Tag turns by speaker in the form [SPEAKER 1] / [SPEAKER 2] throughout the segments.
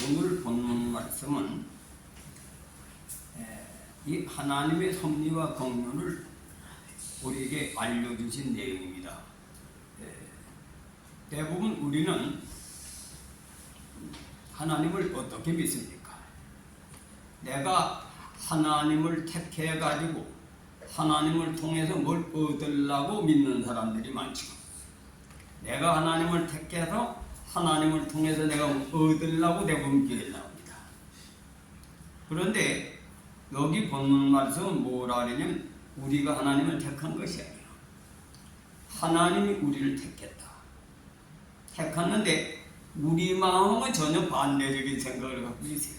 [SPEAKER 1] 오늘 본문 말씀은 이 하나님의 섭리와 공론을 우리에게 알려주신 내용입니다. 대부분 우리는 하나님을 어떻게 믿습니까? 내가 하나님을 택해가지고 하나님을 통해서 뭘 얻으려고 믿는 사람들이 많죠. 내가 하나님을 택해서 하나님을 통해서 내가 얻으려고 대부분 교회에 나옵니다. 그런데 여기 본문 말씀은 뭐라 그러냐면 우리가 하나님을 택한 것이 아니에요. 하나님이 우리를 택했다. 택했는데 우리 마음은 전혀 반대적인 생각을 갖고 있어요.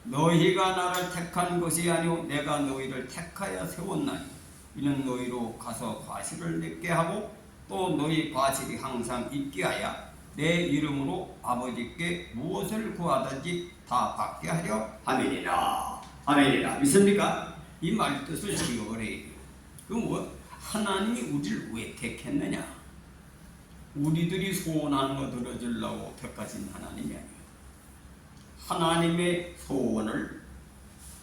[SPEAKER 1] 너희가 나를 택한 것이 아니오 내가 너희를 택하여 세웠나니 이는 너희로 가서 과실을 맺게 하고 또 너희 과실이 항상 있게 하여 내 이름으로 아버지께 무엇을 구하든지 다 받게 하려 함이니라. 아멘이라. 믿습니까? 이 말 뜻을 기억을 해야 돼요. 그 뭐 하나님이 우리를 왜 택했느냐? 우리들이 소원하는 거 들어주려고 택하신 하나님이 아니에요. 하나님의 소원을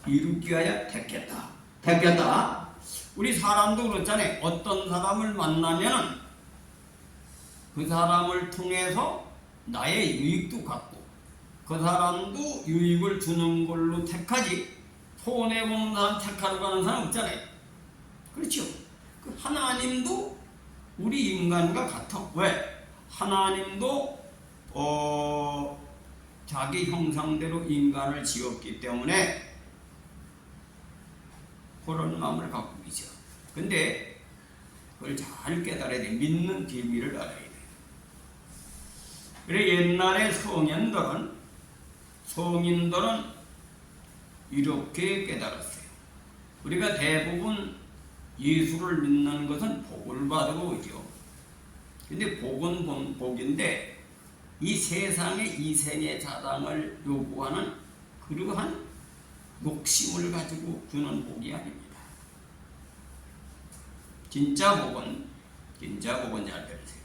[SPEAKER 1] 이루기 위하여 택했다. 택했다. 우리 사람도 그렇잖아요. 어떤 사람을 만나면 그 사람을 통해서 나의 유익도 갖고 그 사람도 유익을 주는 걸로 택하지 손해보는 사람 택하러 가는 사람 없잖아요. 그렇죠? 그 하나님도 우리 인간과 같아. 왜? 하나님도 자기 형상대로 인간을 지었기 때문에 그런 마음을 갖고 계셔. 근데 그걸 잘 깨달아야 돼. 믿는 비밀을 알아야 돼. 그래 옛날에 성인들은 이렇게 깨달았어요. 우리가 대부분 예수를 믿는 것은 복을 받으러 오죠. 근데 복은 복인데 이 세상의 이생의 자랑을 요구하는 그러한 욕심을 가지고 주는 복이 아닙니다. 진짜 복은 잘 들으세요.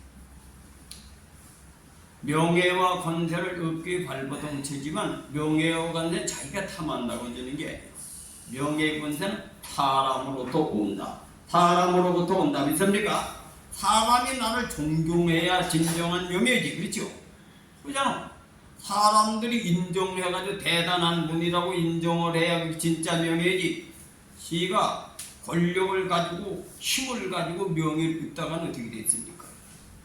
[SPEAKER 1] 명예와 권세를 얻기 위해 발버둥치지만 명예와 권세는 자기가 탐한다고 주는 게 아니에요. 명예 권세는 사람으로부터 온다. 사람으로부터 온다. 믿습니까? 사람이 나를 존경해야 진정한 명예지. 그렇죠? 그렇잖아. 사람들이 인정해가지고 대단한 분이라고 인정을 해야 진짜 명예지. 시가 권력을 가지고 힘을 가지고 명예를 입다가는 어떻게 됐습니까?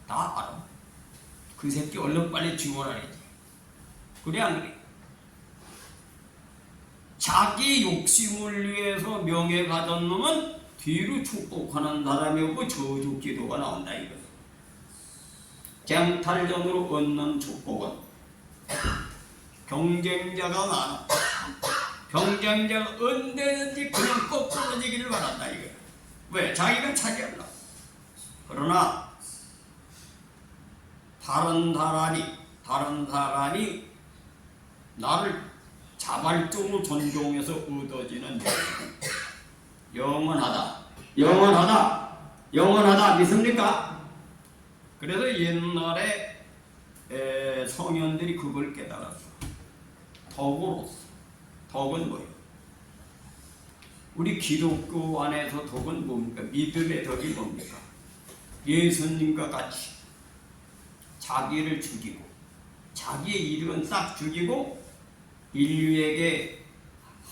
[SPEAKER 1] 다 알아. 그 새끼 얼른 빨리 죽어라야지. 그래 안 그래? 자기 욕심을 위해서 명예 가진 놈은 뒤로 축복하는 사람이 없고 저주 기도가 나온다 이거. 쟁탈전으로 얻는 축복은 경쟁자가 많아. 경쟁자가 언제든지 그냥 꺾어지기를 바란다 이거. 왜? 자기가 차지하려고. 그러나 다른 사람이 나를 자발적으로 존중해서 얻어지는 영원하다. 믿습니까? 그래서 옛날에 성현들이 그걸 깨달았어. 덕으로서. 덕은 뭐예요? 우리 기독교 안에서 덕은 뭡니까? 믿음의 덕이 뭡니까? 예수님과 같이 자기를 죽이고 자기의 이름은 싹 죽이고 인류에게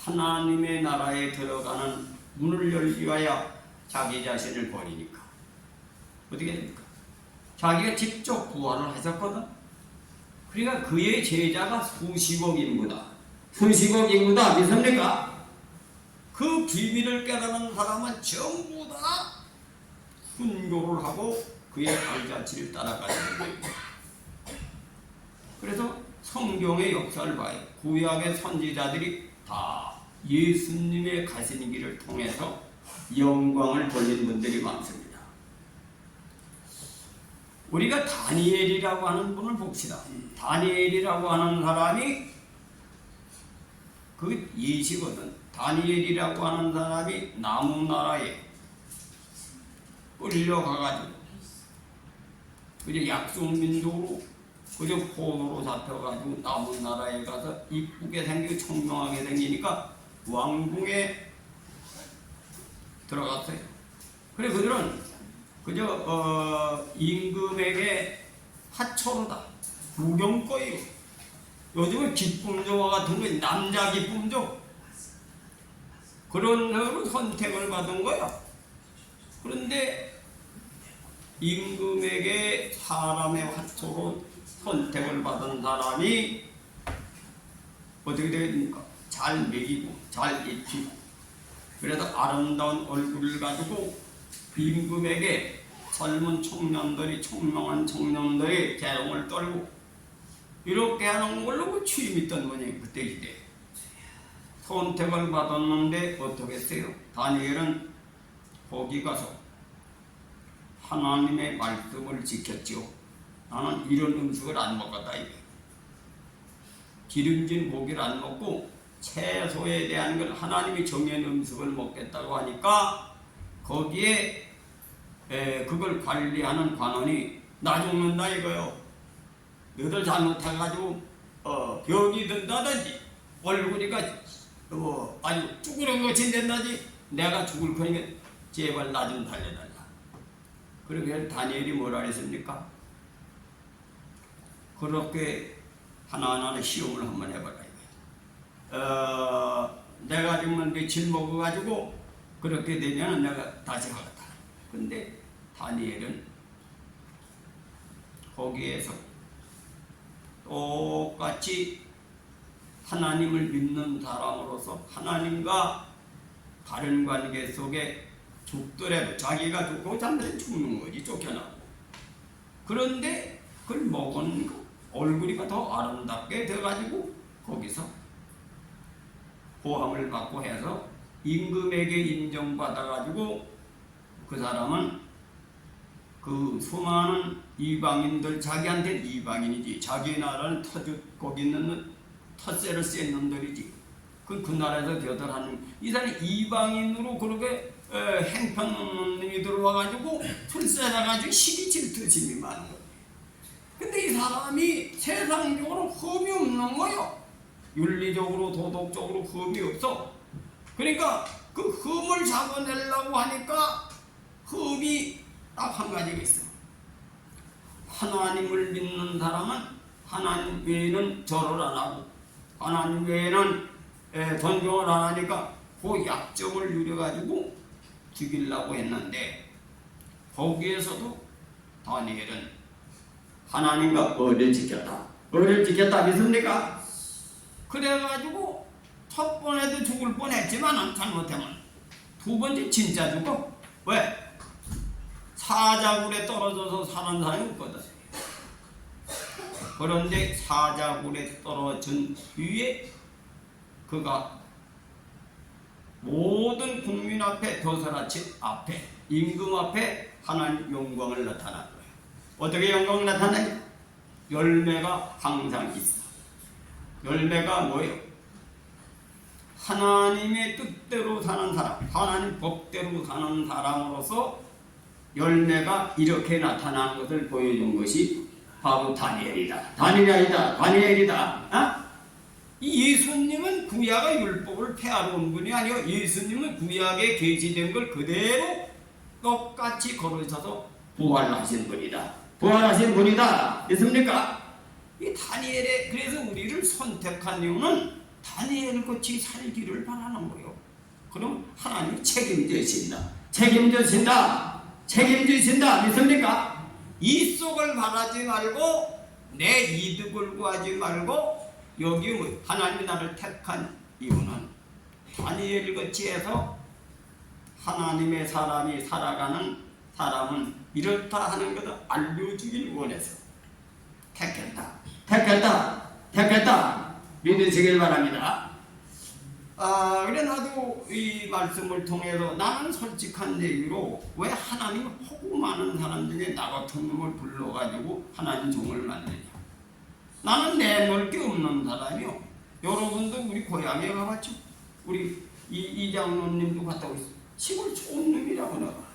[SPEAKER 1] 하나님의 나라에 들어가는 문을 열기 위하여 자기 자신을 버리니까 어떻게 됩니까? 자기가 직접 부활을 하셨거든. 그러니까 그의 제자가 수십억 인구다. 믿습니까? 그 비밀을 깨달은 사람은 전부 다 순교를 하고 그의 발자취를 따라가는 거예요. 그래서 성경의 역사를 봐요. 구약의 선지자들이 다 예수님의 가신 길을 통해서 영광을 돌린 분들이 많습니다. 우리가 다니엘이라고 하는 분을 봅시다. 다니엘이라고 하는 사람이 그 예시거든. 다니엘이라고 하는 사람이 나무나라에 끌려가가지고 그게 약속민족으로 그저 포로로 잡혀가지고 남은 나라에 가서 이쁘게 생기고 청명하게 생기니까 왕궁에 들어갔어요. 그래 그들은 그저 임금에게 하초로다, 구경거리고, 요즘은 기쁨조와 같은 거 남자 기쁨조 그런 식으로 선택을 받은 거야. 그런데 임금에게 사람의 화초로 선택을 받은 사람이 어떻게 되겠습니까? 잘 먹이고 잘 입히고 그래서 아름다운 얼굴을 가지고 임금에게 젊은 청년들이, 청명한 청년들이 재롱을 떨고 이렇게 하는 걸로 그 취임했던 분이 그때 시대에 선택을 받았는데 어떻게 했어요? 다니엘은 거기 가서 하나님의 말씀을 지켰죠. 나는 이런 음식을 안 먹었다 이게. 기름진 고기를 안 먹고 채소에 대한 걸 하나님이 정한 음식을 먹겠다고 하니까 거기에 그걸 관리하는 관원이 나 죽는다 이거요. 너들 잘못해가지고 병이 든다든지 얼굴이가 아주 쭈그렁거친 된다지 내가 죽을 거니까 제발 나 좀 살려달라. 그렇게 다니엘이 뭐라 했습니까? 그렇게 하나하나 시험을 한번 해봐라 이거야. 내가 정말 며칠 먹어가지고 그렇게 되면 내가 다시 하겠다. 근데 다니엘은 거기에서 똑같이 하나님을 믿는 사람으로서 하나님과 바른 관계 속에 죽더라도 자기가 죽고 잠들은 죽는 거지, 쫓겨나고. 그런데 그걸 먹은 거 얼굴이 더 아름답게 돼가지고 거기서 보함을 받고 해서 임금에게 인정받아가지고 그 사람은 그 수많은 이방인들, 자기한테 이방인이지, 자기 나라는 거기 있는 텃세를 센 놈들이지. 그 나라에서 겨들하는 이 사람이 이방인으로 그렇게 행편없는 놈이 들어와가지고 출세해가지고 시기 질투심이 많은 거예요. 근데 이 사람이 세상적으로 흠이 없는 거예요. 윤리적으로 도덕적으로 흠이 없어. 그러니까 그 흠을 잡아내려고 하니까 흠이 딱 한 가지가 있어. 하나님을 믿는 사람은 하나님 외에는 절을 안 하고 하나님 외에는 존경을 안 하니까 그 약점을 누려가지고 죽이려고 했는데 거기에서도 다니엘은 하나님과 의를 지켰다. 의를 지켰다 믿습니까? 그래가지고 첫 번에도 죽을 뻔했지만 잘못하면 두 번째 진짜 죽어. 왜? 사자굴에 떨어져서 사는 사람이 없거든. 그런데 사자굴에 떨어진 뒤에 그가 모든 국민 앞에, 도사라치 앞에, 임금 앞에 하나님 영광을 나타난 거예요. 어떻게 영광을 나타나요? 열매가 항상 있어. 열매가 뭐예요? 하나님의 뜻대로 사는 사람, 하나님 법대로 사는 사람으로서 열매가 이렇게 나타나는 것을 보여준 것이 바로 다니엘이다. 다니엘이다. 이 예수님은 구약의 율법을 폐하러 온 분이 아니요. 예수님은 구약에 계시된 걸 그대로 똑같이 거르셔서 부활하신 분이다. 부활하신 분이다. 있습니까? 이 다니엘의 그래서 우리를 선택한 이유는 다니엘 같이 살기를 바라는 거예요. 그럼 하나님이 책임지신다. 믿습니까? 이 속을 바라지 말고 내 이득을 구하지 말고 여기 하나님이 나를 택한 이유는 다니엘 같이 해서 하나님의 사람이 살아가는 사람은 이렇다 하는 것을 알려주길 원해서 택했다 믿으시길 바랍니다. 그래 나도 이 말씀을 통해서 나는 솔직한 얘기로 왜 하나님 호구 많은 사람 중에 나 같은 놈을 불러가지고 하나님 종을 만드냐. 나는 내놓을 게 없는 사람이요. 여러분도 우리 고향에 가봤죠? 우리 이장로님도 갔다 오셨어요. 시골 좋은 놈이라고 나가.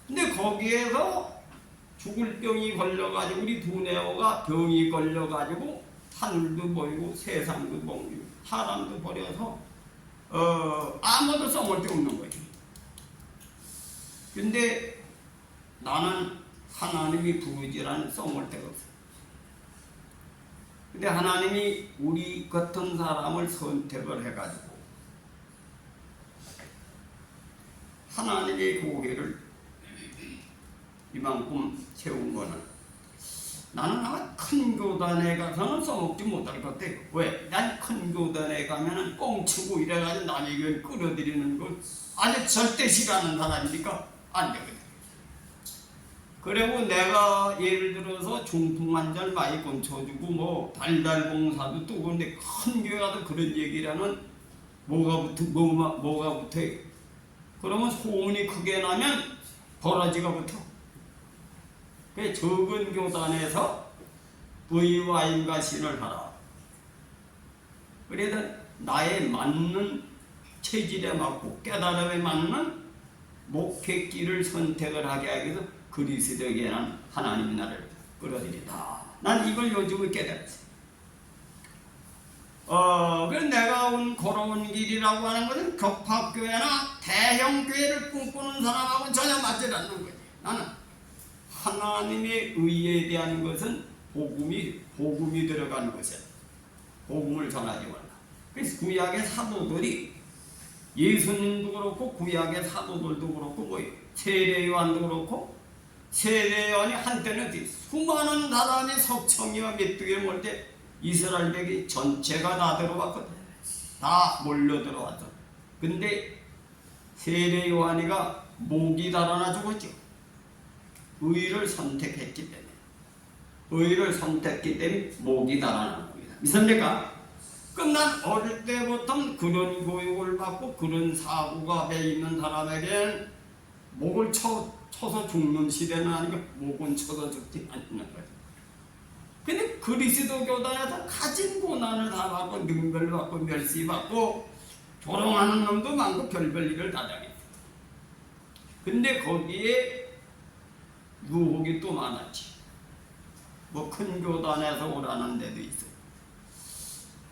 [SPEAKER 1] 근데 거기에서 죽을 병이 걸려가지고 우리 두뇌호가 병이 걸려가지고 하늘도 보이고 세상도 보이고 사람도 버려서 아무도 써볼 데 없는 거지. 근데 나는 하나님이 부르지라는 써볼 데가 없어. 근데 하나님이 우리 같은 사람을 선택을 해가지고 하나님의 교회를 이만큼 세운 거는 나는 아마 큰 교단에 가서는 써먹지 못할 것 같아요. 왜? 난 큰 교단에 가면은 꽁치고 이래가지고 남의 교회를 끌어들이는 걸 아주 절대 싫어하는 사람이니까 안 되거든. 그리고 내가 예를 들어서 중풍 환자를 많이 건쳐주고 뭐 달달봉사도 또 그런데 큰 교회 가서 그런 얘기를 하면 뭐가 붙어요. 그러면 소문이 크게 나면 버러지가 붙어. 그 적은 교단에서 의와 인가신을 하라. 그래서 나의 맞는 체질에 맞고 깨달음에 맞는 목회길을 선택을 하게 하기 위해서 그리스도에게는 하나님이 나를 끌어들인다. 난 이걸 요즘에 깨달았어요. 그래서 내가 걸어온 길이라고 하는 것은 격파교회나 대형교회를 꿈꾸는 사람하고는 전혀 맞지 않는 거지. 나는 하나님의 의에 대한 것은 복음이 들어간 것이야. 복음을 전하지 말라. 그래서 구약의 사도들이 예수님도 그렇고 구약의 사도들도 그렇고 뭐 세례요한도 그렇고 세례요한이 한때는 수많은 사람이 석청이와 메뚜기를 몰 때 이스라엘 백이 전체가 다 들어왔거든. 다 몰려 들어왔어. 근데 세례요한이가 목이 달아나 죽었죠. 의를 선택했기 때문에. 의를 선택했기 때문에 목이 달아난 겁니다. 믿습니까? 그럼 난 어릴 때부터 그런 교육을 받고 그런 사고가 배 있는 사람에게는 목을 쳐서 죽는 시대는 아니고 목은 쳐서 죽지 않는 거예요. 근데 그리스도 교단에서 가진 고난을 다 받고 능별받고 멸시받고 조롱하는 놈도 많고 별별 일을 다 당했어. 근데 거기에 유혹이 또 많았지. 뭐 큰 교단에서 오라는 데도 있어.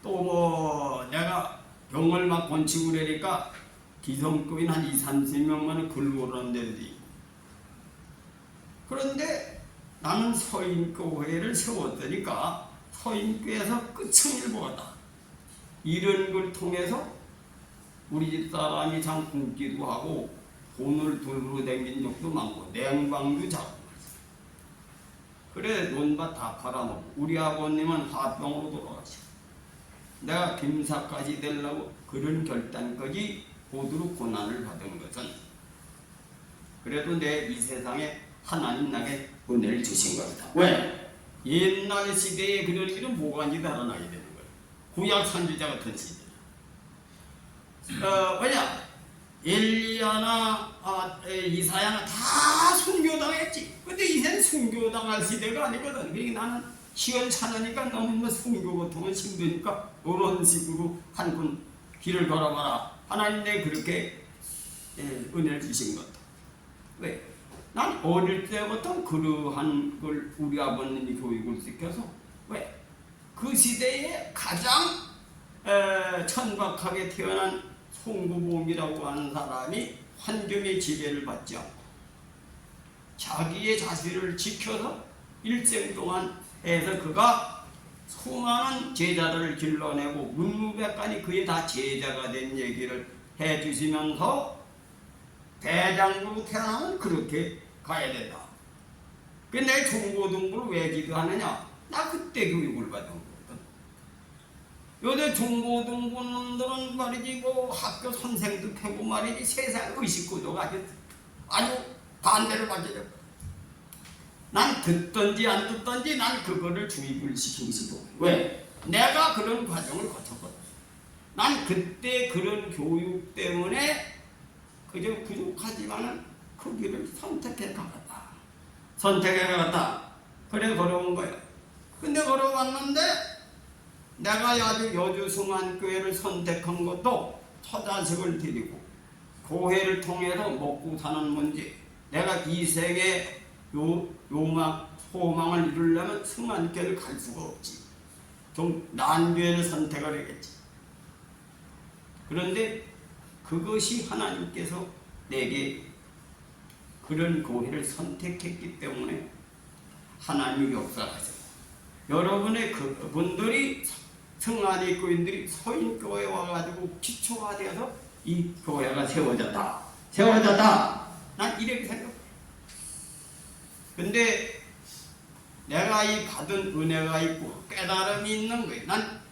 [SPEAKER 1] 또 뭐 내가 병을 막 권치고 그러니까 기성교인 한 20-30명만은 글고 오라는 데도 있고. 그런데 나는 서인교회를 세웠으니까 서인교회에서 끝은 일보았다. 이런 걸 통해서 우리 집 사람이 참 굶기도 하고 돈을 들고 다닌 적도 많고 냉방도 자고 그래 논밭 다 팔아먹고 우리 아버님은 화병으로 돌아가시고 내가 김사까지 되려고 그런 결단까지 고도로 고난을 받은 것은 그래도 내 이 세상에 하나님 나게 은혜를 주신 겁니다. 왜? 옛날 시대에 그런 일은 뭐가 달아나게 되는 거예요. 구약 선지자 같은 시대. 왜냐? 엘리야나 이사야나 다 순교당했지. 근데 이젠 순교당할 시대가 아니거든. 그러니까 나는 시원찮으니까 너무 순교 같은 건 힘드니까 이런 식으로 한 분 길을 걸어봐라. 하나님 내 그렇게 은혜를 주신 것 같아. 왜? 난 어릴 때부터 그러한 걸 우리 아버님이 교육을 시켜서 왜? 그 시대에 가장 천박하게 태어난 송구봉이라고 하는 사람이 환경의 지배를 받지 않고 자기의 자질을 지켜서 일생 동안 해서 그가 수많은 제자들을 길러내고 문무백관이 그의 다 제자가 된 얘기를 해주시면서 대장으로 태어나면 그렇게 가야 된다. 내 중고등부를 왜 기도하느냐? 나 그때 교육을 받은 거거든. 요새 중고등부놈들은 말이지 뭐 학교 선생도 패고 말이지 세상 의식구조가 아주 반대로 바뀌었어. 난 듣든지 안 듣든지 난 그거를 주입을 시키고 싶어. 왜? 내가 그런 과정을 거쳤거든. 난 그때 그런 교육 때문에 그저 부족하지만은 그 길을 선택해 가겠다. 선택해 가겠다. 그래 걸어온 거야. 근데 걸어왔는데 내가 아주 여주승한 교회를 선택한 것도 처자식을 드리고 교회를 통해서 먹고 사는 문제. 내가 이 생에 소망을 이루려면 승한길을 갈 수가 없지. 좀 난교를 선택을 하겠지. 그런데 그것이 하나님께서 내게 그런 교회를 선택했기 때문에 하나님이 역사하셨고, 여러분의 그분들이 성안의 교인들이 서인교회에 와가지고 기초가 되어서 이 교회가 세워졌다. 난 이렇게 생각해. 근데 내가 이 받은 은혜가 있고 깨달음이 있는 거예요. 난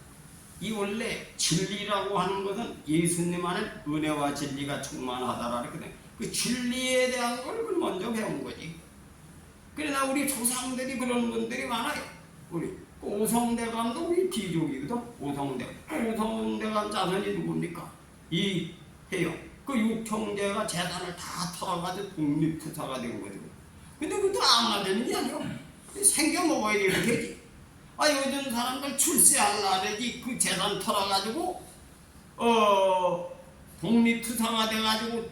[SPEAKER 1] 이 원래 진리라고 하는 것은 예수님 안에 은혜와 진리가 충만하다라는 거거든. 그 진리에 대한 걸 먼저 배운 거지. 그러나 우리 조상들이 그런 분들이 많아요. 우리 오성대감도 우리 뒤족이거든. 오성대감 자손이 누굽니까? 이 해요. 그 육형제가 재산을 다 털어가지고 독립투사가 된 거죠. 근데 그것도 아무나 되는 게 아니야. 생겨 먹어야 되는 게지. 요즘 사람들 출세하려지 그 재산 털어가지고 독립투사가 돼가지고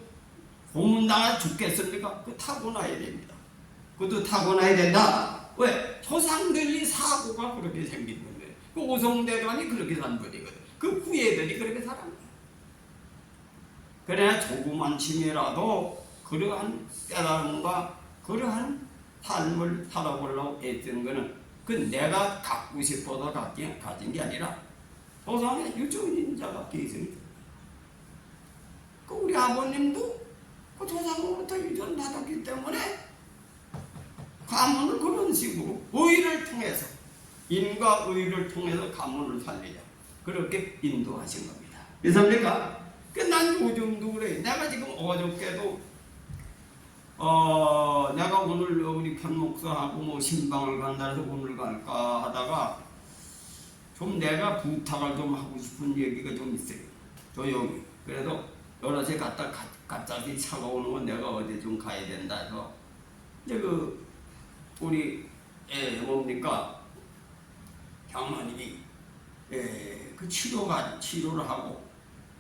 [SPEAKER 1] 고문당해 죽겠습니까? 그거 타고나야 됩니다. 그것도 타고나야 된다. 왜? 조상들이 사고가 그렇게 생긴 건데, 그 오성대감이 그렇게 산 분이거든. 그 후예들이 그렇게 살았다. 그래야 조그만 침이라도 그러한 깨달음과 그러한 삶을 살아보려고 애쓴 거는 그 내가 갖고 싶어서 가진 게 아니라 조상의 유전인 자가 계십니다. 그 우리 아버님도 그 조상으로부터 유전 받았기 때문에 가문을 그런 식으로 의를 통해서, 인과 의를 통해서 가문을 살리자, 그렇게 인도하신 겁니다. 이해합니까? 난 요즘도 그래. 내가 지금 어저께도 내가 오늘 우리 편목사하고 신방을 간다 해서 오늘 갈까 하다가 좀 내가 부탁을 좀 하고 싶은 얘기가 좀 있어요. 조용히. 그래서 여럿이 갔다 갑자기 차가 오는 건 내가 어디 좀 가야 된다 해서 이제 우리 뭡니까 장모님이 그 치료를 하고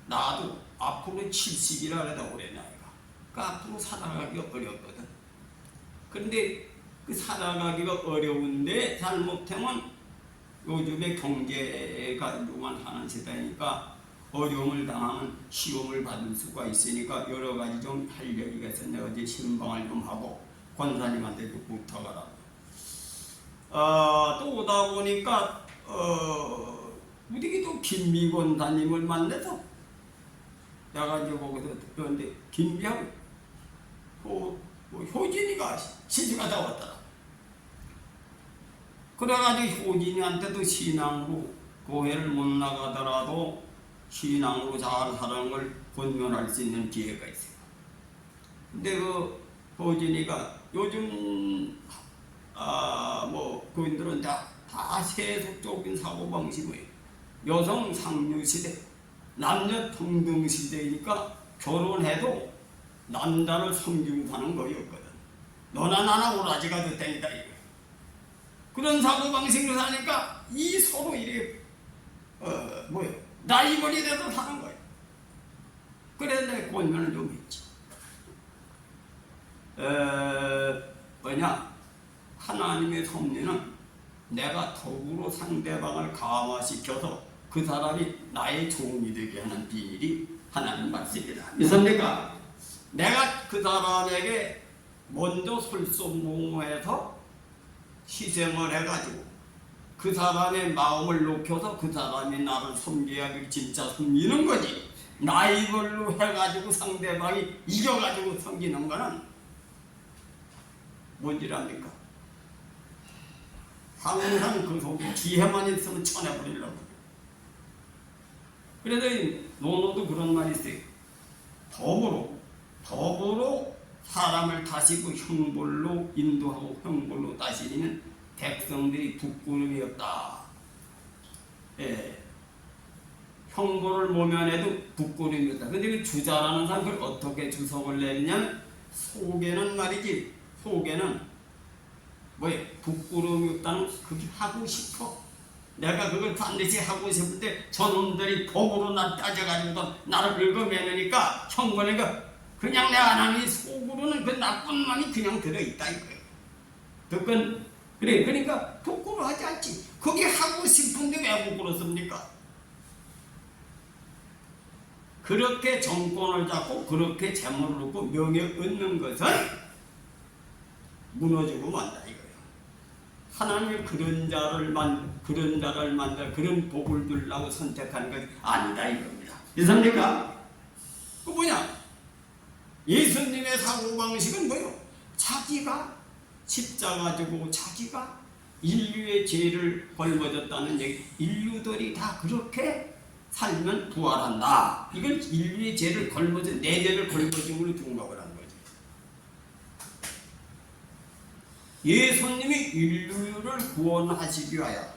[SPEAKER 1] 나도 앞으로 70이라 그래도 올해 나이가. 그 앞으로 살아가기가 어렵거든. 그런데 그 살아가기가 어려운데 잘못하면 요즘에 경제가 요만하는 세대니까 어려움을 당하면 시험을 받을 수가 있으니까 여러 가지 좀 할 얘기가 있어서 내가 어제 신방을 좀 하고 권사님한테 좀 부탁을 하고 또 오다 보니까 우리 또 김미 권사님을 만나서 내가 이제 거기서 그런데 김미하고 효진이가 시집가 다 왔더라. 그래가지고 효진이한테도 신앙으로 교회를 못 나가더라도 신앙으로 잘 사는 걸 권면할 수 있는 기회가 있어요. 근데 그 효진이가 요즘 교인들은 다 세속적인 사고방식이에요. 여성 상류 시대, 남녀 평등 시대이니까 결혼해도 남자를 섬기고 사는 거였거든. 너나 나나 오라지가 됐다니까 이거. 그런 사고방식으로 사니까 이 서로 이렇게 나이벌이 돼서 사는 거예요. 그래서 내가 권면을 좀 했지. 하나님의 섭리는 내가 더불어 상대방을 감화시켜서 그 사람이 나의 종이 되게 하는 비밀이 하나님 말씀이다. 믿습니까? 내가 그 사람에게 먼저 솔선봉후해서 희생을 해가지고 그 사람의 마음을 녹여서 그 사람이 나를 섬겨야 진짜 섬기는 거지. 나이걸로 해가지고 상대방이 이겨가지고 섬기는 거는 뭔지랍니까? 항상 그 속에 기회만 있으면 쳐내버리려고. 그래서 논어도 그런 말이 있어요. 더불어 사람을 다시고 형벌로 인도하고 형벌로 다스리는 백성들이 부끄러움이 없다. 형벌을 모면해도 부끄러움이 없다. 근데 그 주자라는 사람 그걸 어떻게 주석을 내리냐면 속에는 말이지. 속에는 부끄러움이 없다는 그게 하고 싶어. 내가 그걸 반드시 하고 싶은데 저놈들이 법으로 날 따져가지고 나를 긁어매니까 형벌이가 그냥 내 안에 속으로는 그 나쁜 마음이 그냥 들어있다 이거예요. 특권 그래 그러니까 부끄러워하지 않지. 그게 하고 싶은데 왜 부끄럽습니까? 그렇게 정권을 잡고 그렇게 재물을 얻고 명예 얻는 것은 무너지고 만다 이거예요. 하나님이 그런 자를 만들 그런 복을 주려고 선택한 것 아니다 이겁니다. 이해합니까? 그 뭐냐? 예수님의 사고방식은 뭐예요? 자기가 십자가 지고 자기가 인류의 죄를 걸머졌다는 얘기. 인류들이 다 그렇게 살면 부활한다. 이건 인류의 죄를 걸머진 내 죄를 걸머짐으로 등록을 한 거죠. 예수님이 인류를 구원하시기 위하여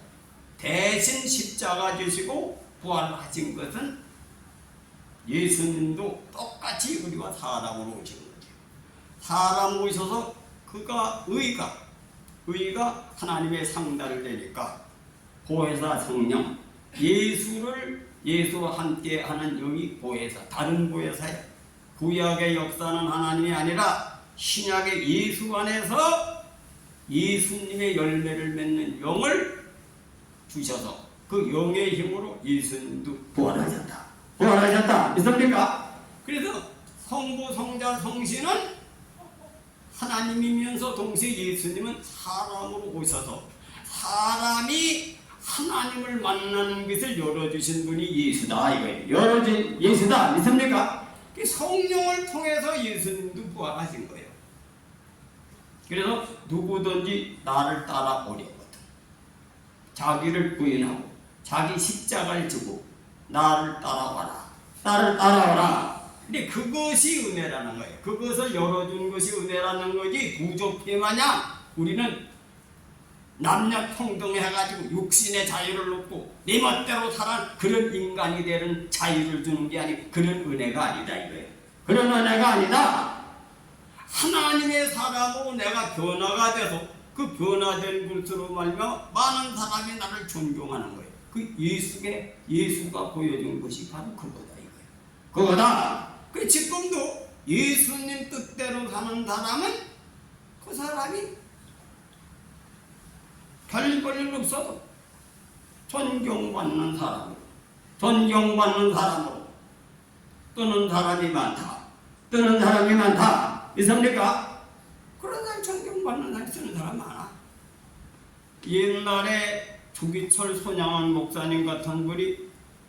[SPEAKER 1] 대신 십자가 지시고 부활하신 것은 예수님도 똑같이 우리와 사람으로 오신 거죠. 사람 오셔서 그가 의가 하나님의 상달을 내니까 보혜사 성령 예수와 함께 하는 영이 보혜사, 다른 보혜사야. 구약의 역사는 하나님이 아니라 신약의 예수 안에서 예수님의 열매를 맺는 영을 주셔서 그 영의 힘으로 예수님도 부활하셨다. 믿습니까? 그래서 성부, 성자, 성신은 하나님이면서 동시에 예수님은 사람으로 오셔서 사람이 하나님을 만나는 것을 열어주신 분이 예수다 이거예요. 예수다. 믿습니까? 성령을 통해서 예수님도 부활하신 거예요. 그래서 누구든지 나를 따라오려거든 자기를 부인하고 자기 십자가를 지고 나를 따라와라. 근데 그것이 은혜라는 거예요. 그것을 열어준 것이 은혜라는 거지 부족해 마냥 우리는 남녀 평등해가지고 육신의 자유를 얻고 내 멋대로 살아 그런 인간이 되는 자유를 주는 게 아니고 그런 은혜가 아니다 이거예요. 그런 은혜가 아니다. 하나님의 사람으로 내가 변화가 돼서 그 변화된 것으로 말미암아 많은 사람이 나를 존경하는 거예요. 그 예수가 보여준 것이 바로 그거다 이거예요. 그거다. 그 지금도 예수님 뜻대로 사는 사람은 그 사람이 별 볼일 없어도 존경받는 사람으로 뜨는 사람이 많다. 있습니까? 그런 사람 존경받는 사람 쓰는 사람 많아. 옛날에 주기철 손양원 목사님 같은 분이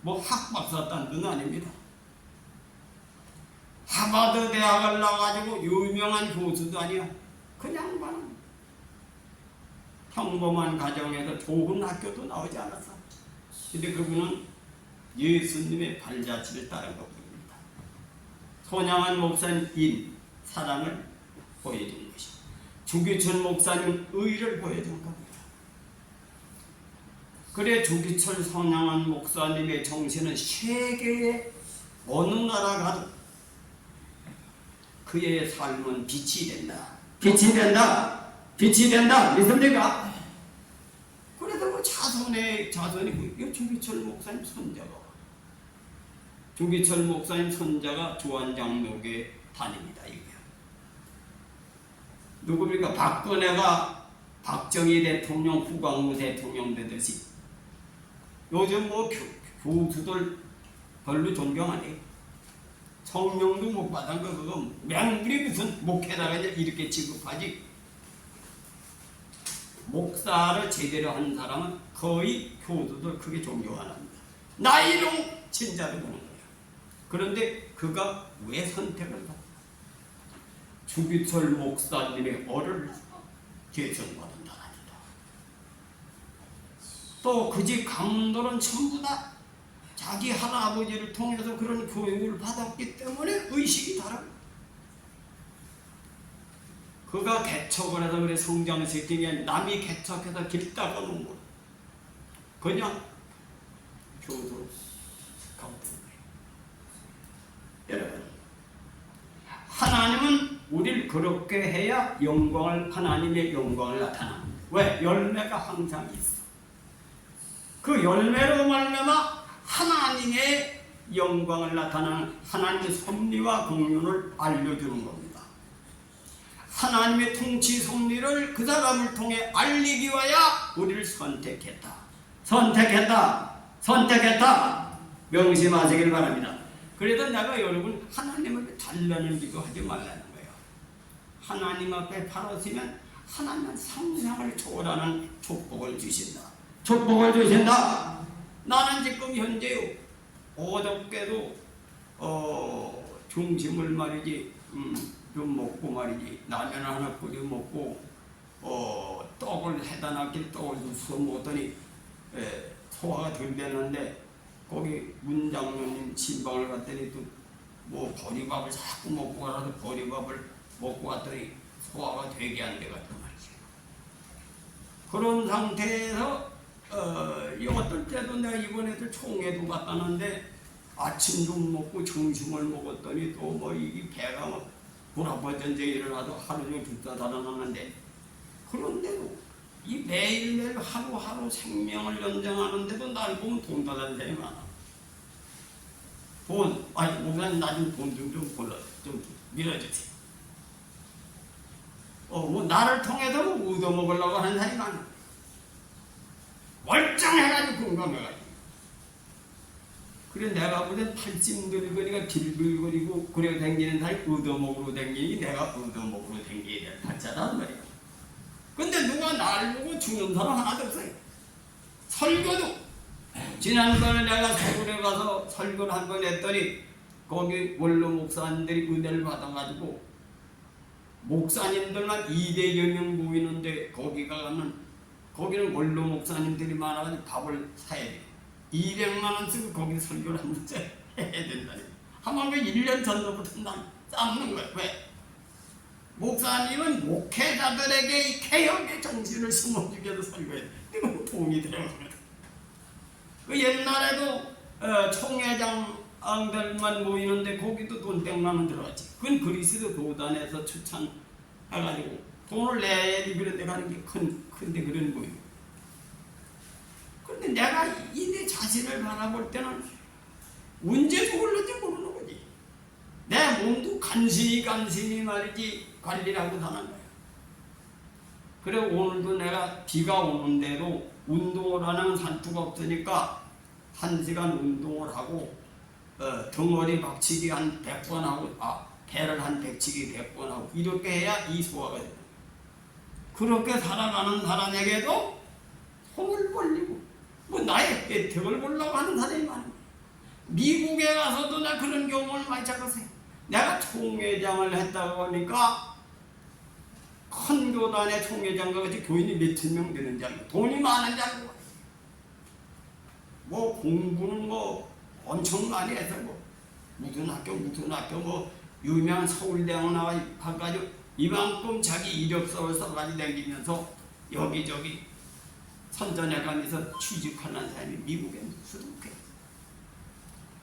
[SPEAKER 1] 뭐 학박사 딴 뜻은 아닙니다. 하버드 대학을 나가지고 유명한 교수도 아니야. 그냥 반 평범한 가정에서 좋은 학교도 나오지 않았어. 근데 그분은 예수님의 발자취를 따른 것뿐입니다. 손양원 목사님 사랑을 보여준 것이 주기철 목사님 의를 보여준 겁니다. 그래 주기철 손양원 목사님의 정신은 세계의 어느 나라 가도 그의 삶은 빛이 된다. 믿습니까? 그래도 뭐 자손이 주기철 목사님 손자가 조한장로교에 다닙니다. 이게 누굽니까? 박근혜가 박정희 대통령, 후광우 대통령 되듯이 요즘 뭐 교수들 별로 존경 안 해. 성령도 못 받은 거 그거 맹물이 무슨 목회자가 이렇게 취급하지. 목사를 제대로 하는 사람은 거의 교수들 크게 존경 안 합니다. 나이롱 친자도 보는 거야. 그런데 그가 왜 선택을 받았나? 주기철 목사님의 어를 계승받은 나라입니다. 또 그 집 강도는 전부 다 자기 할아버지를 통해서 그런 교육을 받았기 때문에 의식이 다릅니다. 그가 개척을 해서 그래 성장시키면 남이 개척해서 길 닦아놓은 거 그냥 교도로 가고 있는 거예요. 여러분, 하나님은 우리를 그렇게 해야 하나님의 영광을 나타납니다. 왜? 열매가 항상 있어. 그 열매로 말미암아 하나님의 영광을 나타나는 하나님의 섭리와 공륜을 알려주는 겁니다. 하나님의 통치 섭리를 그 사람을 통해 알리기 위하여 우리를 선택했다. 명심하시길 바랍니다. 그래도 내가 여러분 하나님 앞에 달라는 기도하지 말라는 거예요. 하나님 앞에 바로 서면 하나님은 상상을 초월하는 축복을 주신다. 나는 지금 현재 어저께도 중심을 말이지 좀 먹고 말이지 라면 하나 끓여 먹고 떡을 해다 놨길 떡을 좀 수어 먹었더니 소화가 덜 됐는데 거기 문장로님 신방을 갔더니 또 뭐 보리밥을 자꾸 먹고 가라서 보리밥을 먹고 갔더니 소화가 되게 안 돼가지고 말이지. 그런 상태에서 어떨 때도 내가 이번에도 총회도 갔다는데 아침도 먹고 점심을 먹었더니 또 뭐 이 배가 뭐 불아파전쟁이 일어나도 하루 종일 죽다 살아났는데 그런데도 이 매일매일 하루하루 생명을 연장하는데도 날 보면 돈 달라는 사람이 많아. 목사님 나 좀 돈 좀 골라 좀 밀어주세요. 뭐 나를 통해서 뭐 얻어먹으려고 하는 사람이 많아. 멀쩡해가지고 건강해가지고. 그래 내가 보면 팔찜 늙으니까 길글거리고 그래 댕기는 사람이 얻어먹으러 댕기니 내가 얻어먹으러 댕겨야 될 타짜란 말이야. 근데 누가 날 보고 주는 사람 하나도 없어요. 설교도 지난번에 내가 서울에 가서 설교를 한 번 했더니 거기 원로 목사님들이 은혜를 받아가지고 목사님들만 200여 명 모이는데 거기 가면 거기는 원로 목사님들이 많아가지고 밥을 사야 돼. 200만 원 쓰고 거기 설교를 한 번째 해야 된다니. 한번 그 1년 전부터 난 쌓는 거야. 왜? 목사님은 목회자들에게 이 개혁의 정신을 심어주기 위해서 설교해. 이건 도움이 되는 그 옛날에도 총회장들만 모이는데 거기도 돈 100만 원 들어갔지. 그건 그리스도 교단에서 추천해가지고 돈을 내야지 그런 데 가는 게 큰데 그런 거예요. 그런데 내가 내 자신을 바라볼 때는 언제 죽을는지 모르는 거지. 내 몸도 간신히 말이지 관리를 하고 사는 거야. 그래 오늘도 내가 비가 오는데도 운동을 하는 산투가 없으니까 1시간 운동을 하고 덩어리 박치기 한 100번 하고 배를 한 100치기 100번 하고 이렇게 해야 이 소화가 돼요. 그렇게 살아가는 사람에게도 손을 벌리고 뭐 나의 혜택을 보려고 하는 사람이 많아요. 미국에 가서도 나 그런 경험을 많이 잡았어요. 내가 총회장을 했다고 하니까 큰 교단의 총회장과 같이 교인이 몇천 명 되는지 알고 돈이 많은지 알고 뭐 공부는 뭐 엄청 많이 해서 뭐 무슨 학교 뭐 유명한 서울대학 나와가지고 이만큼 자기 이력서를 써가지고 다니면서 여기저기 선전해 가면서 취직하는 사람이 미국에 수두룩해.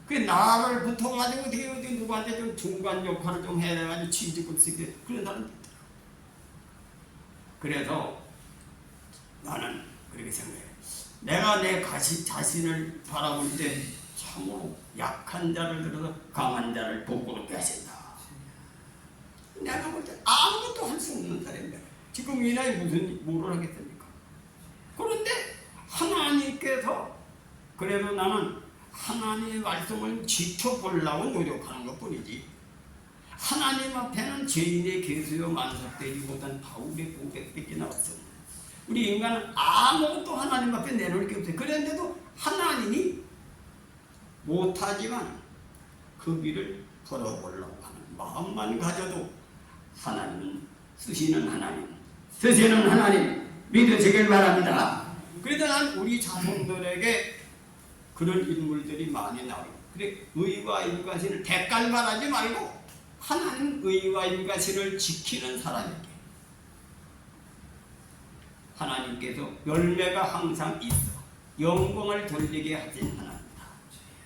[SPEAKER 1] 그 나를 붙어가지고 어디 누구한테 좀 중간 역할을 좀 해가지고 취직을 쓰게 그런 사람들 있더라고. 그래서 나는 그렇게 생각해. 내가 내 자신을 바라볼 때 참으로 약한 자를 들어서 강한 자를 부끄럽게 하신다. 내가 볼 때 아무것도 할 수 없는 사람인데 지금 이 나이 무슨 뭐를 하겠습니까? 그런데 하나님께서 그래도 나는 하나님의 말씀을 지켜보려고 노력하는 것뿐이지 하나님 앞에는 죄인의 개수여 만삭되지 못한 바울의 고백밖에 나왔어. 우리 인간은 아무것도 하나님 앞에 내놓을 게 없어요. 그런데도 하나님이 못하지만 그 길을 걸어보려고 하는 마음만 가져도 하나님은 쓰시는 하나님 믿으시길 바랍니다. 그래서 난 우리 자손들에게 그런 인물들이 많이 나와요. 그래 의와 인과신을 대가를 바라지 말고 하나님은 의와 인과신을 지키는 사람에게 하나님께서 열매가 항상 있어 영광을 돌리게 하신 하나님이다.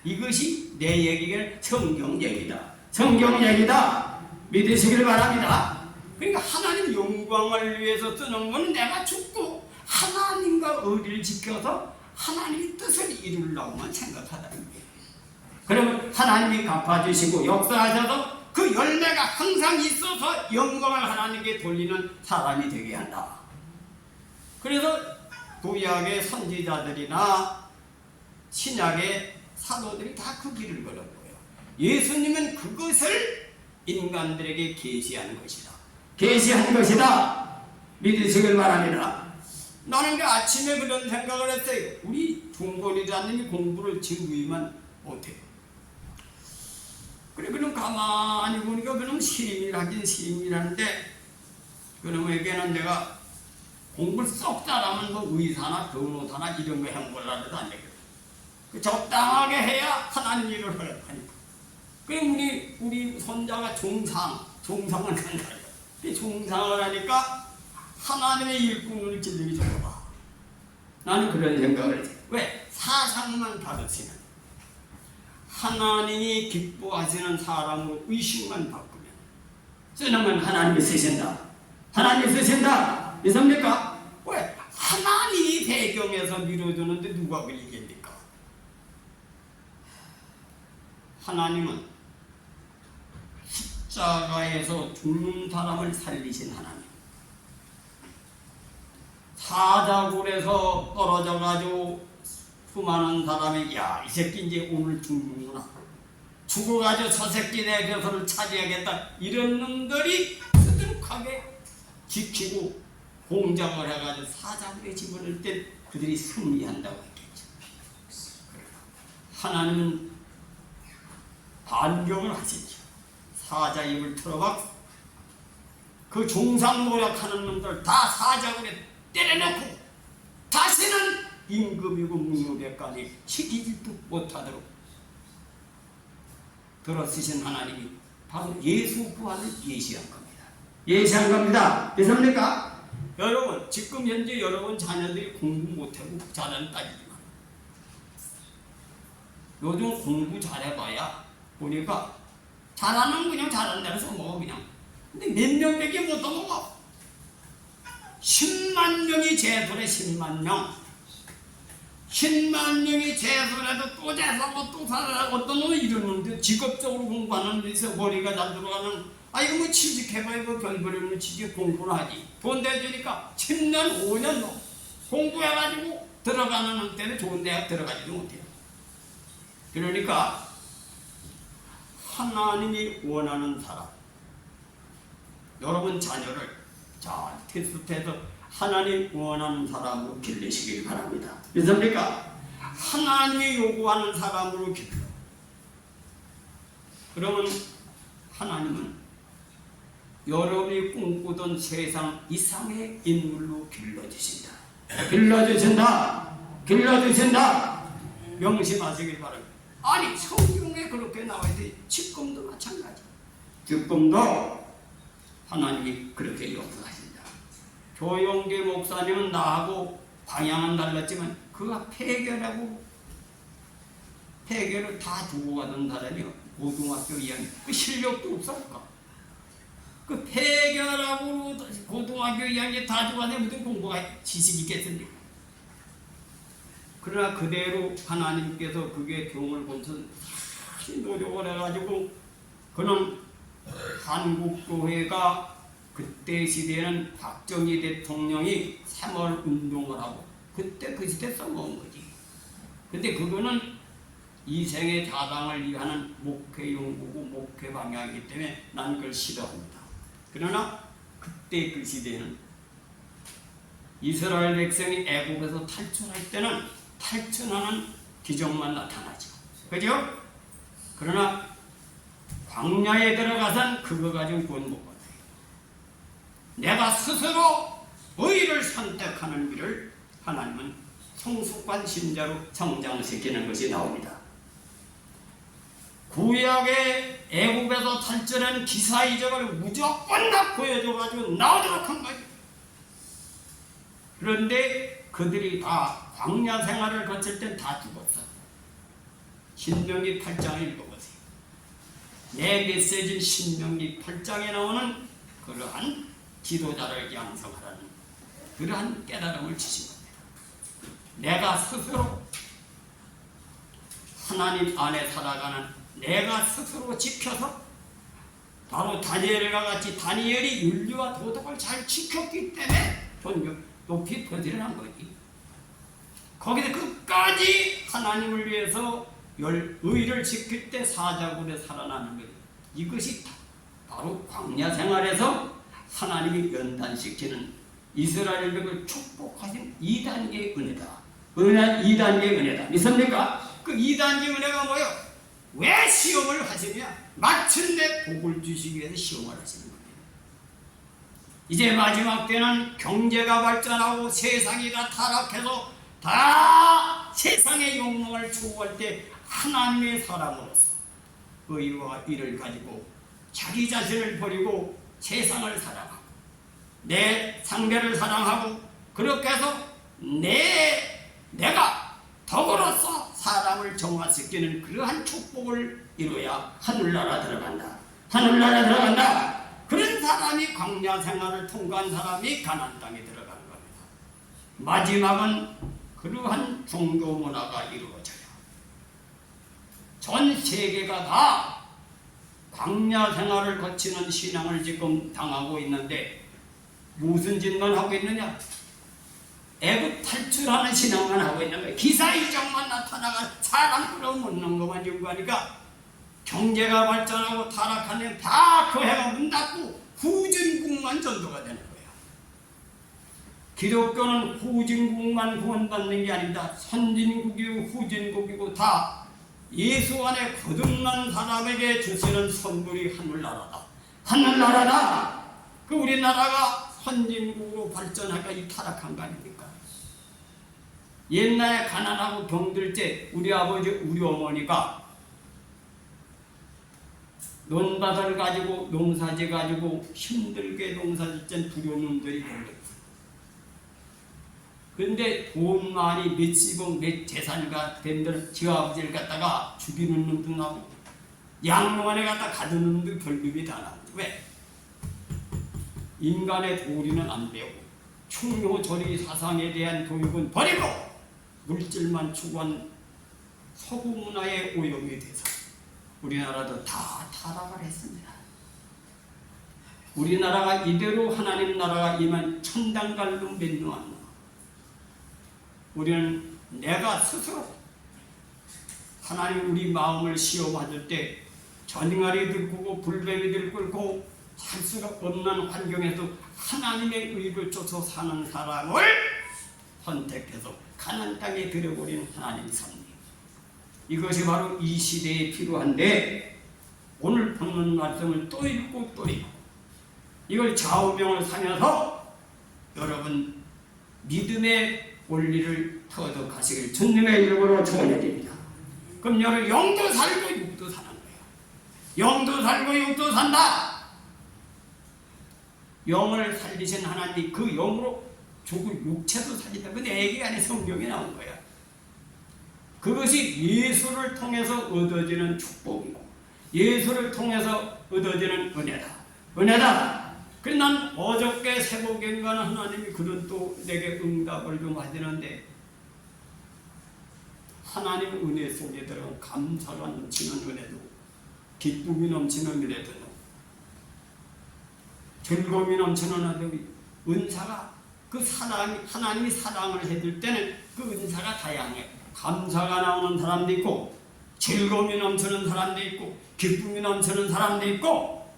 [SPEAKER 1] 이것이 내 얘기가 성경 얘기다. 믿으시길 바랍니다. 그러니까 하나님 영광을 위해서 쓰는 건 내가 죽고 하나님과 의리를 지켜서 하나님의 뜻을 이루려고만 생각하다는 거예요. 그러면 하나님이 갚아주시고 역사하셔서 그 열매가 항상 있어서 영광을 하나님께 돌리는 사람이 되게 한다. 그래서 구약의 선지자들이나 신약의 사도들이 다 그 길을 걸었고요. 예수님은 그것을 인간들에게 계시한 것이다. 계시한 것이다. 믿으시길 바랍니다. 나는 그 아침에 그런 생각을 했어요. 우리 중고리라는 공부를 지루히만 못해요. 그래, 그럼 가만히 보니까 그럼 시민하긴 시민한데, 그놈에게는 내가 공부를 썩 잘하면 뭐 의사나 변호사나 이런 거 행보를 해도 안 되거든. 그 적당하게 해야 하나님 일을 하니까. 그럼 우리 손자가 종상은 간다요. 종상을 하니까 하나님의 일꾼을 기르기 좋다. 나는 그런 생각을 해요. 왜? 사상만 가르치는, 하나님이 기뻐하시는 사람으로 의식만 바꾸면 쓰는 하나님이 쓰신다. 하나님이 쓰신다. 믿습니까? 왜? 하나님이 배경에서 밀어주는데 누가 그걸 이깁니까? 하나님은 십자가에서 죽는 사람을 살리신 하나님. 사자굴에서 떨어져가지고 수많은 사람이 야, 이 새끼 이제 오늘 죽는구나. 죽어가지고 저 새끼 내 벼슬을 차지하겠다. 이런 놈들이 수두룩하게 지키고 공작을 해가지고 사자굴에 집어넣을 때 그들이 승리한다고 했겠죠. 하나님은 반경을 하시죠. 사자 입을 틀어박고 그 종상 노력하는 놈들 다 사자굴에 때려놓고 다시는 임금이고 묵묵에까지 시키지도 못하도록 들어쓰신 하나님이 바로 예수 부활을 예시한 겁니다. 예시한 겁니다. 믿습니까? 여러분, 지금 현재 여러분 자녀들이 공부 못하고 잘하는 따지지만 요즘 공부 잘해봐야 보니까 잘하는 그냥 잘하는 대로 써먹어 그냥. 근데 몇 명밖에 못 써먹어. 10만 명이 재수래. 10만 명. 10만 명이 재수해도 또 재수하고 또 살아라고 어떤 놈은 이러는데 직업적으로 공부하는 데서 머리가 잘 들어가는, 아 이거 뭐 취직해봐, 이거 별별없는 취직 공부를 하지. 돈 대주니까 10년 5년 공부해가지고 들어가는 때는 좋은 대학 들어가지도 못해요. 그러니까 하나님이 원하는 사람, 여러분 자녀를 잘 테스트해서 하나님 원하는 사람으로 길르시길 바랍니다. 믿습니까? 하나님이 요구하는 사람으로 길러. 그러면 하나님은 여러분이 꿈꾸던 세상 이상의 인물로 길러주신다. 길러주신다. 길러주신다. 명심하시길 바랍니다. 아니 성경에 그렇게 나와있지. 지금도 마찬가지. 지금도 하나님이 그렇게 요구하신다. 조용계 목사님은 나하고 방향은 달랐지만 그가 폐결을 다 두고 가던 사람이요. 고등학교 2학년. 그 실력도 없었을까? 그 폐결하고 고등학교 2학년 다 두고 가는데 무슨 공부가 지식이 있겠습니까? 그러나 그대로 하나님께서 그게 경을 본서 노력을 해가지고 그는 한국교회가 그때 시대에는 박정희 대통령이 3월 운동을 하고 그때 그 시대 써먹은 거지. 근데 그거는 이생의 자당을 위하는 목회 용구고 목회 방향이기 때문에 난 그걸 싫어합니다. 그러나 그때 그 시대에는 이스라엘 백성이 애국에서 탈출할 때는 탈출하는 기적만 나타나죠. 그죠? 그러나 광야에 들어가선 그거 가지고 구원 못 받아요. 내가 스스로 의를 선택하는 길을 하나님은 성숙한 신자로 성장시키는 것이 나옵니다. 구약의 애국에서 탈출한 기사 이적을 무조건 다 보여줘가지고 나오도록 한 거예요. 그런데 그들이 다 광야 생활을 거칠 땐 다 죽었어. 신명기 8장을 읽어보세요. 내 메시지인 신명기 8장에 나오는 그러한 지도자를 양성하라는 그러한 깨달음을 주신 겁니다. 내가 스스로 하나님 안에 살아가는 내가 스스로 지켜서 바로 다니엘과 같이 다니엘이 윤리와 도덕을 잘 지켰기 때문에 높이 퍼지려는 거지. 거기서 끝까지 하나님을 위해서 의를 지킬 때 사자굴에 살아나는 거지. 이것이 바로 광야 생활에서 하나님이 연단시키는 이스라엘 백을 축복하신 2단계의 은혜다. 2단계의 은혜다. 믿습니까? 그 2단계 은혜가 뭐예요? 왜 시험을 하시냐? 마침내 복을 주시기 위해서 시험을 하시는 거예요. 이제 마지막 때는 경제가 발전하고 세상이 다 타락해서 다 세상의 욕망을 추구할 때 하나님의 사람으로서 의와 일을 가지고 자기 자신을 버리고 세상을 사랑하고 내 상대를 사랑하고 그렇게 해서 내가 덕으로서 사람을 정화시키는 그러한 축복을 이루어야 하늘나라 들어간다. 하늘나라 들어간다. 그런 사람이 광야 생활을 통과한 사람이 가나안 땅에 들어가는 겁니다. 마지막은 그러한 종교 문화가 이루어져요. 전 세계가 다 광야 생활을 거치는 신앙을 지금 당하고 있는데 무슨 짓만 하고 있느냐? 애국 탈출하는 신앙만 하고 있는 거예요. 기사 이정만 나타나가 사람 끌어모는 것만 연구하니까 경제가 발전하고 타락하면 다 그 해가 문 닫고 후진국만 전도가 되는 거예요. 기독교는 후진국만 구원받는 게 아니다. 선진국이고 후진국이고 다 예수 안에 거듭난 사람에게 주시는 선물이 하늘나라다. 하늘나라다. 그 우리나라가 선진국으로 발전하니까 이 타락한 거 아닙니까? 옛날에 가난하고 병들 때 우리 아버지 우리 어머니가 논밭을 가지고 농사지 가지고 힘들게 농사짓던 부려놈들이 걸렸어요. 근데 돈 많이 몇십억 몇 재산가 된 지 아버지를 갖다가 죽이는 놈도 나오고 양로원에 갖다 가두는 놈도 결핍이 다 나오고. 왜? 인간의 도리는 안 배우고 충효 절의 사상에 대한 교육은 버리고 물질만 추구한 서구 문화의 오염이 돼서 우리나라도 다 타락을 했습니다. 우리나라가 이대로 하나님 나라가 임한 천당 갈도 몇 년 안 나와. 우리는 내가 스스로 하나님 우리 마음을 시험받을 때 전갈이 들고 불뱀이 들고 살 수가 없는 환경에서 하나님의 의를 쫓아 사는 사람을 선택해서 가나안 땅에 들여버린 하나님의 섭리. 이것이 바로 이 시대에 필요한데 오늘 보는 말씀을 또 읽고 또 읽고 이걸 좌우명을 삼아서 여러분 믿음의 원리를 터득하시길 주님의 이름으로 축원드립니다. 그럼 여러분 영도 살고 육도 사는 거예요. 영도 살고 육도 산다. 영을 살리신 하나님이 그 영으로 죽을 육체도 살린다. 그 얘기 안에 성경에 나온 거야. 그것이 예수를 통해서 얻어지는 축복이고 예수를 통해서 얻어지는 은혜다. 은혜다. 그래서 난 어저께 새벽엔가는 하나님이 그런 또 내게 응답을 좀 하시는데 하나님 은혜 속에 들어간 감사가 넘치는 은혜도 기쁨이 넘치는 은혜도 즐거움이 넘치는 은혜도 은사가 그 사랑 하나님이 사랑을 해줄 때는 그 은사가 다양해. 감사가 나오는 사람도 있고 즐거움이 넘치는 사람도 있고 기쁨이 넘치는 사람도 있고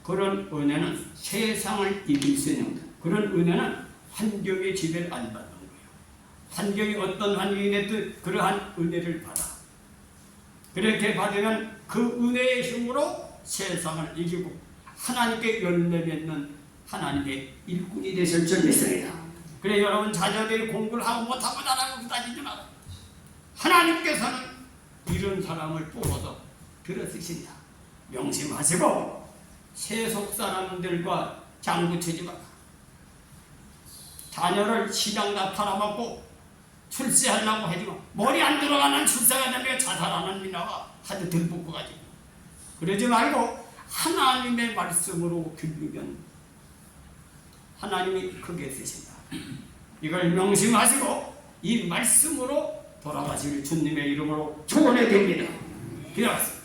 [SPEAKER 1] 그런 은혜는 세상을 이길 수 있는 그런 은혜는 환경의 지배를 안 받는 거예요. 환경이 어떤 환경이 됐든 그러한 은혜를 받아. 그렇게 받으면 그 은혜의 힘으로 세상을 이기고 하나님께 열매 맺는 하나님의 일꾼이 되실 줄 믿습니다. 그래 여러분 자녀들이 공부를 하고 못하고 잘하고 따지지 마라. 하나님께서는 이런 사람을 뽑아서 들어쓰신다. 명심하시고 세속 사람들과 장구치지 마라. 자녀를 시장다 팔아먹고 출세하려고 하지 마. 머리 안 들어가는 출세가 되면 자살하는 민화가 하도 들볶아가지고 그러지 말고 하나님의 말씀으로 기르면 하나님이 크게 쓰신다. 이걸 명심하시고 이 말씀으로 돌아가시길 주님의 이름으로 축원해 드립니다. 기도하겠습니다.